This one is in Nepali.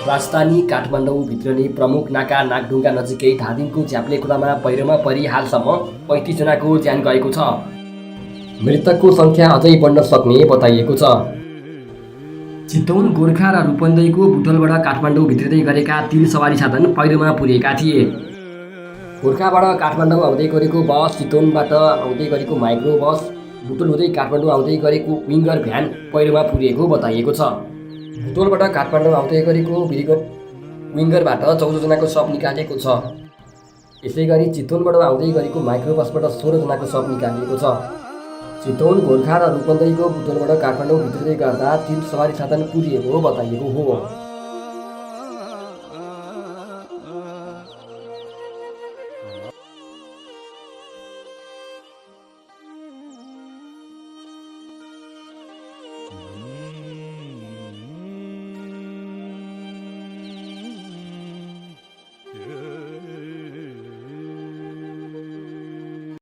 राजधानी काठमाडौँभित्र नै प्रमुख नाका नागढुङ्गा नजिकै धादिङको झ्याप्ले खोलामा पहिरोमा परि हालसम्म 35 जनाको ज्यान गएको छ। मृतकको सङ्ख्या अझै बढ्न सक्ने बताइएको छ। चितवन गोर्खा र रूपन्देहीको बुटलबाट काठमाडौँ भित्रिँदै गरेका 3 सवारी साधन पहिरोमा पुरेका थिए। गोर्खाबाट काठमाडौँ आउँदै गरेको बस, चितवनबाट आउँदै गरेको माइक्रो बस, बुटोल हुँदै काठमाडौँ आउँदै गरेको विङ्गर भ्यान पहिरोमा पुरिएको बताइएको छ। बुटोलबाट काठमाडौँ आउँदै गरेको विङ्गरबाट 14 जनाको शव निकालिएको छ। यसैगरी चितवनबाट आउँदै गरेको माइक्रो बसबाट 16 जनाको शव निकालिएको छ। चितवन गोर्खा र रूपन्देहीको बुटोलबाट काठमाडौँ भित्रिँदै गर्दा 3 सवारी साधन पुरिएको बताइएको हो।